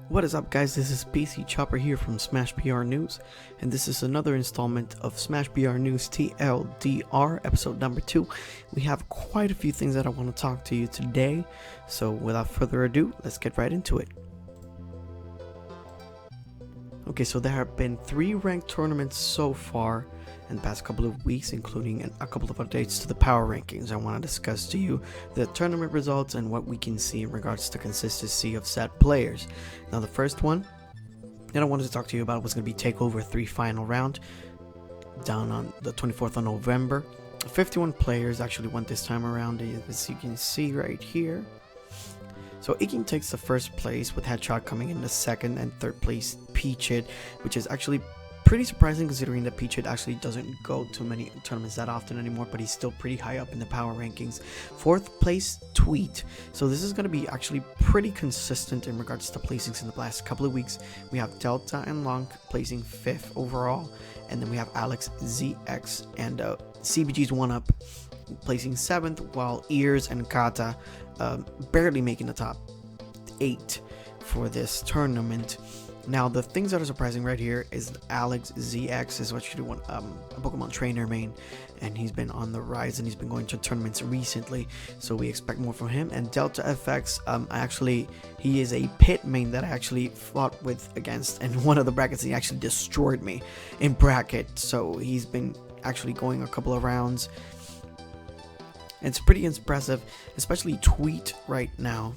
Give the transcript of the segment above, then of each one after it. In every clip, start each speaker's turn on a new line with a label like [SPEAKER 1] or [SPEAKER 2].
[SPEAKER 1] What is up, guys? This is PC Chopper here from Smash BR News, and this is another installment of Smash BR News TLDR, episode number 2. We have quite a few things that I want to talk to you today, so without further ado, let's get right into it. Okay, so there have been 3 ranked tournaments so far in the past couple of weeks, including a couple of updates to the power rankings. I want to discuss to you the tournament results and what we can see in regards to consistency of set players. Now, the first one that I wanted to talk to you about was going to be TakeOver 3 final round down on the 24th of November. 51 players actually went this time around, as you can see right here. So Iking takes the first place, with Headshot coming in the second, and third place Peachit, which is actually pretty surprising considering that Peachit actually doesn't go to many tournaments that often anymore, but he's still pretty high up in the power rankings. Fourth place Tweet. So this is going to be actually pretty consistent in regards to placings in the last couple of weeks. We have Delta and Lonk placing 5th overall, and then we have Alex, ZX, and CBG's 1UP placing 7th, while Ears and Kata barely making the top 8 for this tournament. Now, the things that are surprising right here is Alex ZX is actually a Pokemon trainer main, and he's been on the rise and he's been going to tournaments recently, so we expect more from him. And Delta FX, he is a pit main that I actually fought with against, and one of the brackets he actually destroyed me in bracket, so he's been actually going a couple of rounds. It's pretty impressive, especially Tweet right now,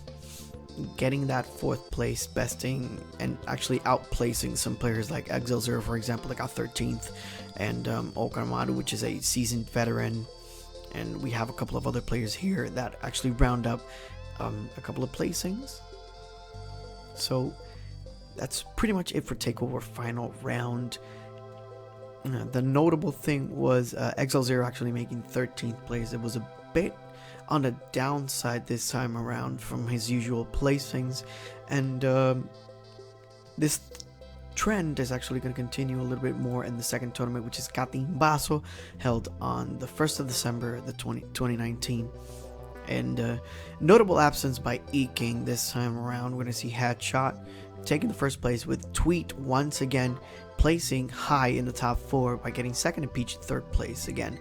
[SPEAKER 1] getting that 4th place, besting and actually outplacing some players like Exil0, for example, that got 13th, and Okamadu, which is a seasoned veteran, and we have a couple of other players here that actually round up a couple of placings. So that's pretty much it for TakeOver final round. The notable thing was Exil0 actually making 13th place. It was a bit on the downside this time around from his usual placings, and this trend is actually going to continue a little bit more in the second tournament, which is Catimbazo, held on the 1st of December 2019. And notable absence by Iking this time around. We're going to see Headshot taking the first place, with Tweet once again placing high in the top 4 by getting second and Peach 3rd place again.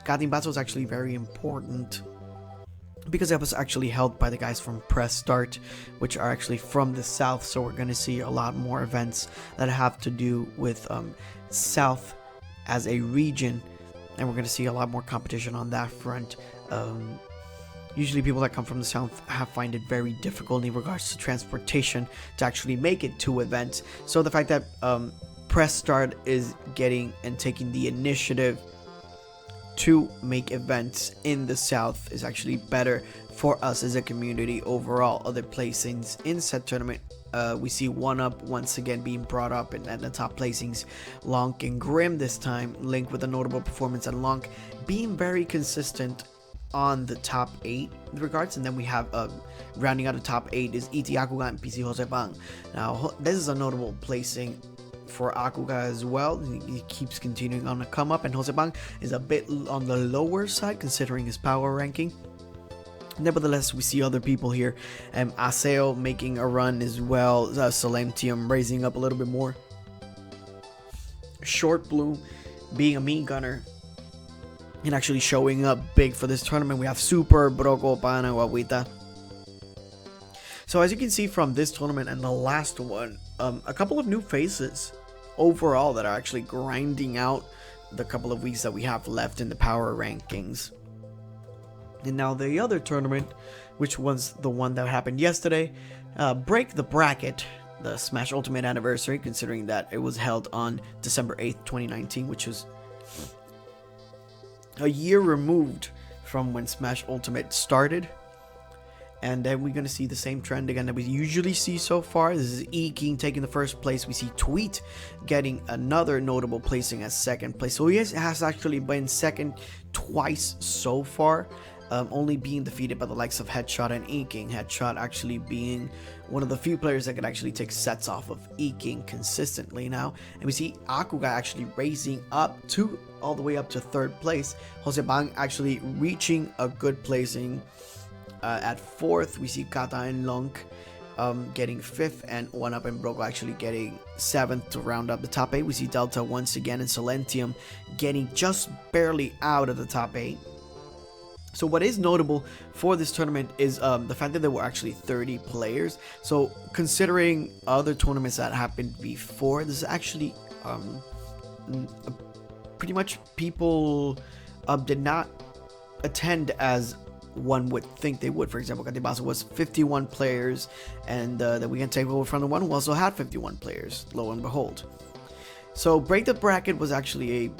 [SPEAKER 1] Catimbazo was actually very important because it was actually held by the guys from Press Start, which are actually from the south, so we're going to see a lot more events that have to do with south as a region, and we're going to see a lot more competition on that front. Usually people that come from the south find it very difficult in regards to transportation to actually make it to events, so the fact that Press Start is getting and taking the initiative to make events in the south is actually better for us as a community overall. Other placings in said tournament, we see 1UP once again being brought up in the top placings. Lonk and Grim this time, linked with a notable performance, and Lonk being very consistent on the top 8 in regards. And then we have rounding out the top 8 is ET Akuga and PC Josepang. Now this is a notable placing for Akuga as well. He keeps continuing on the come up, and Josepang is a bit on the lower side considering his power ranking. Nevertheless, we see other people here, Aseo making a run as well, Solentium raising up a little bit more, Short Blue being a mean gunner and actually showing up big for this tournament. We have Super, Broco, Pana, Guaguita. So as you can see from this tournament and the last one, a couple of new faces overall that are actually grinding out the couple of weeks that we have left in the power rankings. And now the other tournament, which was the one that happened yesterday, Break the Bracket, the Smash Ultimate anniversary, considering that it was held on December 8th, 2019, which was a year removed from when Smash Ultimate started. And then we're going to see the same trend again that we usually see so far. This is Iking taking the first place. We see Tweet getting another notable placing as second place. So he has actually been second twice so far, only being defeated by the likes of Headshot and Iking. Headshot actually being one of the few players that can actually take sets off of Iking consistently now. And we see Akuga actually raising up all the way up to 3rd place. Josepang actually reaching a good placing. At 4th, we see Kata and Lonk getting 5th, and 1UP and Broco actually getting 7th to round up the top 8. We see Delta once again and Silentium getting just barely out of the top 8. So what is notable for this tournament is the fact that there were actually 30 players. So considering other tournaments that happened before, this is actually pretty much people did not attend as one would think they would. For example, Katibasa was 51 players, and the Weekend Takeover from the one who also had 51 players, lo and behold. So Break the Bracket was actually a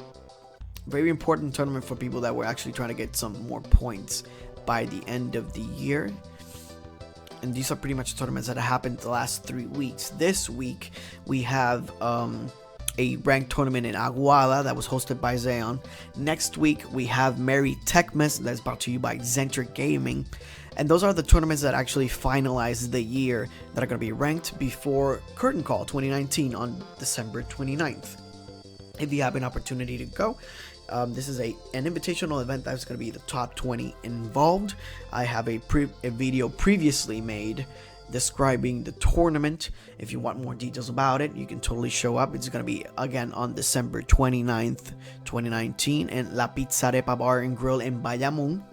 [SPEAKER 1] very important tournament for people that were actually trying to get some more points by the end of the year. And these are pretty much tournaments that have happened the last 3 weeks. This week we have a ranked tournament in Aguada that was hosted by Xeon. Next week we have Merry Techmas that's brought to you by Zentric Gaming. And those are the tournaments that actually finalize the year that are going to be ranked before Curtain Call 2019 on December 29th. If you have an opportunity to go, this is an invitational event that's going to be the top 20 involved. I have a video previously made describing the tournament. If you want more details about it, you can totally show up. It's going to be again on December 29th, 2019 in La Pizzarepa Bar and Grill in Bayamón.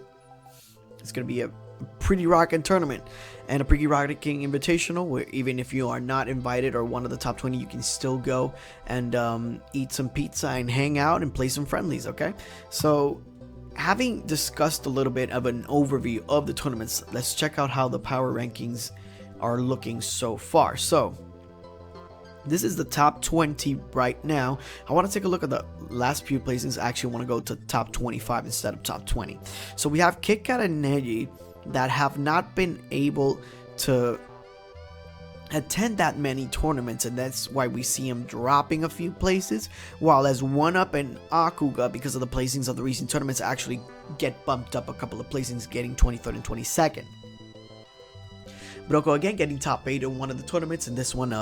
[SPEAKER 1] It's going to be a pretty rocking tournament and a pretty rocking invitational where even if you are not invited or one of the top 20, you can still go and eat some pizza and hang out and play some friendlies. Okay, so having discussed a little bit of an overview of the tournaments, let's check out how the power rankings are looking so far. So this is the top 20 right now. I want to take a look at the last few placings. I actually want to go to top 25 instead of top 20. So we have Kit Kat and Neji that have not been able to attend that many tournaments, and that's why we see them dropping a few places, while as 1UP and Akuga, because of the placings of the recent tournaments, actually get bumped up a couple of placings, getting 23rd and 22nd. Broco again getting top 8 in one of the tournaments, and this one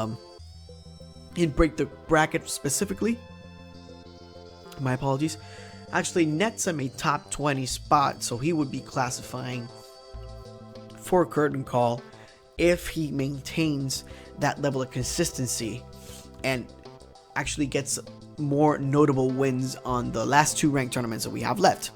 [SPEAKER 1] in Break the Bracket specifically. My apologies. Actually nets him a top 20 spot, so he would be classifying for Curtain Call if he maintains that level of consistency and actually gets more notable wins on the last 2 ranked tournaments that we have left.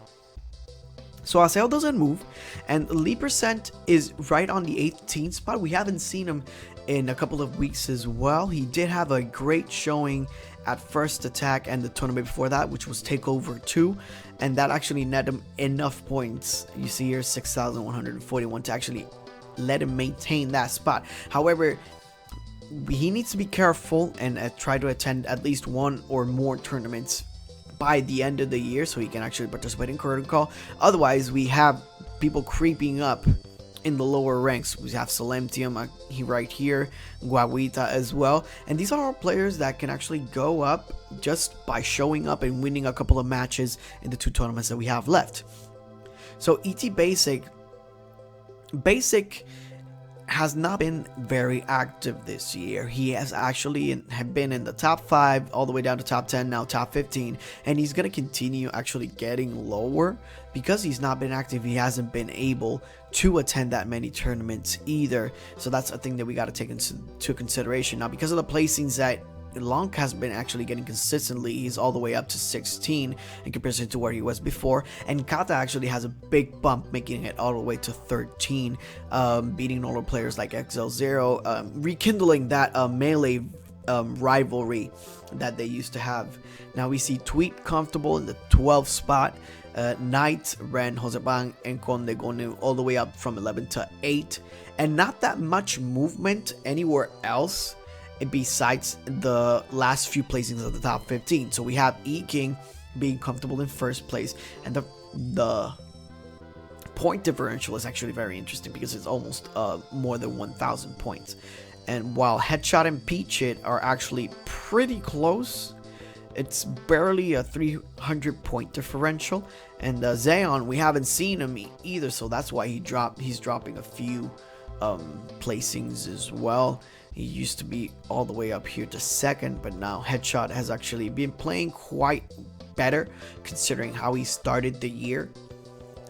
[SPEAKER 1] So Aseo doesn't move, and Lee Percent is right on the 18th spot. We haven't seen him in a couple of weeks as well. He did have a great showing at First Attack and the tournament before that, which was Takeover 2, and that actually net him enough points. You see here 6,141 to actually let him maintain that spot. However, he needs to be careful and try to attend at least 1 or more tournaments by the end of the year so he can actually participate in Curtain Call. Otherwise, we have people creeping up in the lower ranks. We have Silentium right here, Guaguita as well, and these are all players that can actually go up just by showing up and winning a couple of matches in the 2 tournaments that we have left. So ET Basic has not been very active this year. He has actually been in the top 5 all the way down to top 10, now top 15, and he's going to continue actually getting lower because he's not been active. He hasn't been able to attend that many tournaments either, so that's a thing that we got to take into consideration. Now, because of the placings that Lonk has been actually getting consistently, he's all the way up to 16 in comparison to where he was before, and Kata actually has a big bump, making it all the way to 13, beating older players like XL0, rekindling that melee rivalry that they used to have. Now we see Tweet comfortable in the 12th spot, Knight, Ren, Josebang, and Conde Gonu all the way up from 11 to 8, and not that much movement anywhere else besides the last few placings of the top 15. So we have E-King being comfortable in first place, and the point differential is actually very interesting because it's almost more than 1,000 points. And while Headshot and Peach It are actually pretty close, it's barely a 300 point differential. And Xeon, we haven't seen him either, so that's why he's dropping a few placings as well. He used to be all the way up here to 2nd, but now Headshot has actually been playing quite better considering how he started the year.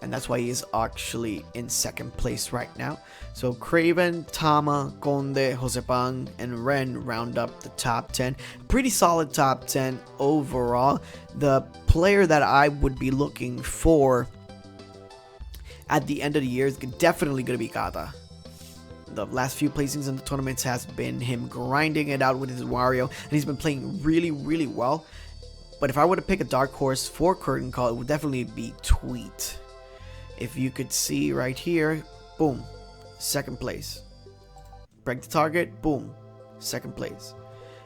[SPEAKER 1] and that's why he is actually in second place right now. So Craven, Tama, Conde, Josepan, and Ren round up the top 10. Pretty solid top 10 overall. The player that I would be looking for at the end of the year is definitely going to be Kata. The last few placings in the tournaments has been him grinding it out with his Wario, and he's been playing really, really well. But if I were to pick a dark horse for Curtain Call, it would definitely be Tweet. If you could see right here, boom, second place. Break the target, boom, second place.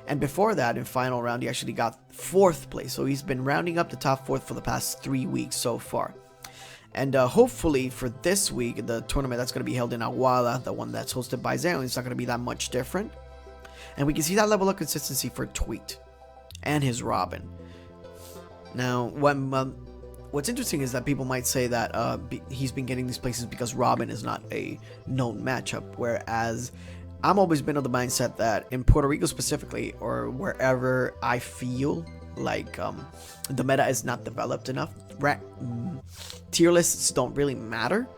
[SPEAKER 1] And before that, in final round, he actually got 4th place. So he's been rounding up the top 4th for the past 3 weeks so far. And hopefully for this week, the tournament that's going to be held in Aguada, the one that's hosted by Zeon, it's not going to be that much different. And we can see that level of consistency for Tweet and his Robin. Now, what's interesting is that people might say that he's been getting these places because Robin is not a known matchup, whereas I've always been of the mindset that in Puerto Rico specifically, or wherever I feel like the meta is not developed enough, tier lists don't really matter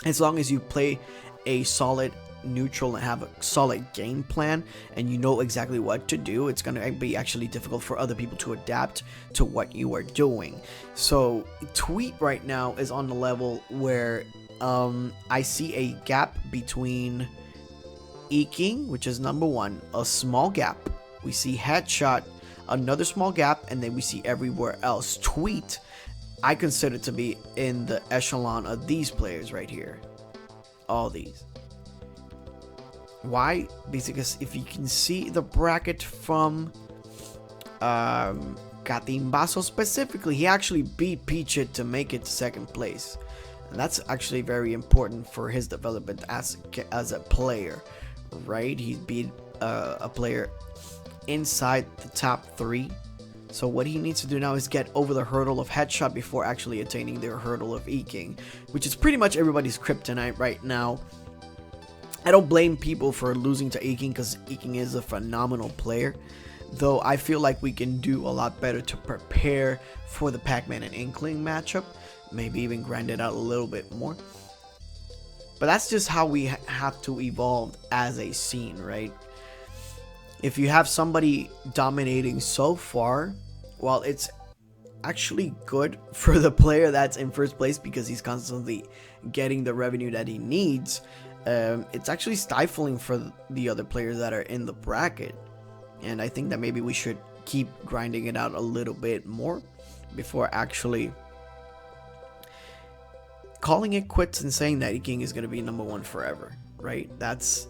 [SPEAKER 1] as long as you play a solid neutral and have a solid game plan and you know exactly what to do. It's going to be actually difficult for other people to adapt to what you are doing. So Tweet right now is on the level where I see a gap between Eking, which is number 1, a small gap. We see Headshot, another small gap, and then we see everywhere else. Tweet, I consider to be in the echelon of these players right here. All these. Why? Because if you can see the bracket from Catimbazo specifically, he actually beat Peachit to make it to second place. And that's actually very important for his development as a player, right? He beat a player inside the top 3. So what he needs to do now is get over the hurdle of Headshot before actually attaining the hurdle of Eking, which is pretty much everybody's kryptonite right now. I don't blame people for losing to Eking because Eking is a phenomenal player, though I feel like we can do a lot better to prepare for the Pac-Man and Inkling matchup, maybe even grind it out a little bit more. But that's just how we have to evolve as a scene, right? If you have somebody dominating so far, well, it's actually good for the player that's in first place because he's constantly getting the revenue that he needs. It's actually stifling for the other players that are in the bracket, and I think that maybe we should keep grinding it out a little bit more before actually calling it quits and saying that King is going to be number 1 forever, right? That's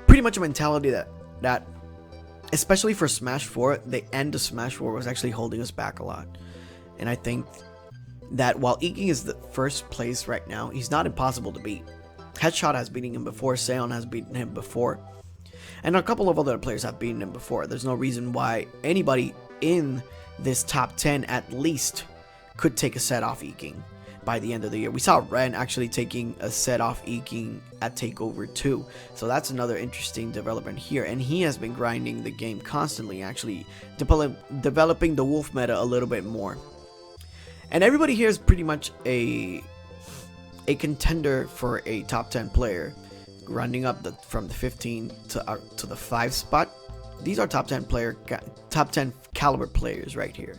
[SPEAKER 1] pretty much a mentality that especially for Smash 4, the end of Smash 4 was actually holding us back a lot. And I think that while Eking is the first place right now, he's not impossible to beat. Headshot has beaten him before, Seon has beaten him before, and a couple of other players have beaten him before. There's no reason why anybody in this top 10 at least could take a set off Eking by the end of the year. We saw Ren actually taking a set off Eking at TakeOver 2, so that's another interesting development here, and he has been grinding the game constantly, actually developing the wolf meta a little bit more. And everybody here is pretty much a contender for a top 10 player, running up from the 15 to the 5 spot. These are top 10 caliber players right here,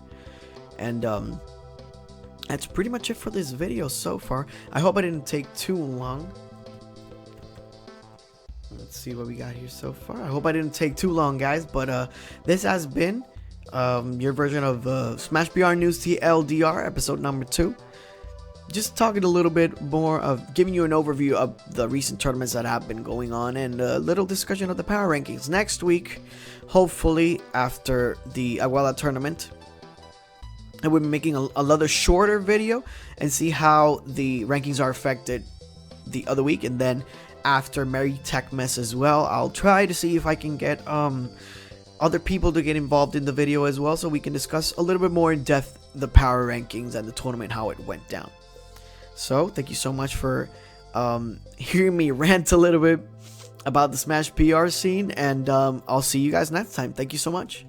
[SPEAKER 1] and that's pretty much it for this video so far. I hope I didn't take too long. Let's see what we got here so far. I hope I didn't take too long, guys, but this has been your version of Smash BR News TLDR episode number 2. Just talking a little bit more of giving you an overview of the recent tournaments that have been going on and a little discussion of the power rankings. Next week, hopefully after the Aguada tournament, I will be making another shorter video and see how the rankings are affected the other week. And then after Mary Tech Mess as well, I'll try to see if I can get other people to get involved in the video as well, so we can discuss a little bit more in depth the power rankings and the tournament, how it went down. So thank you so much for hearing me rant a little bit about the Smash PR scene, and I'll see you guys next time. Thank you so much.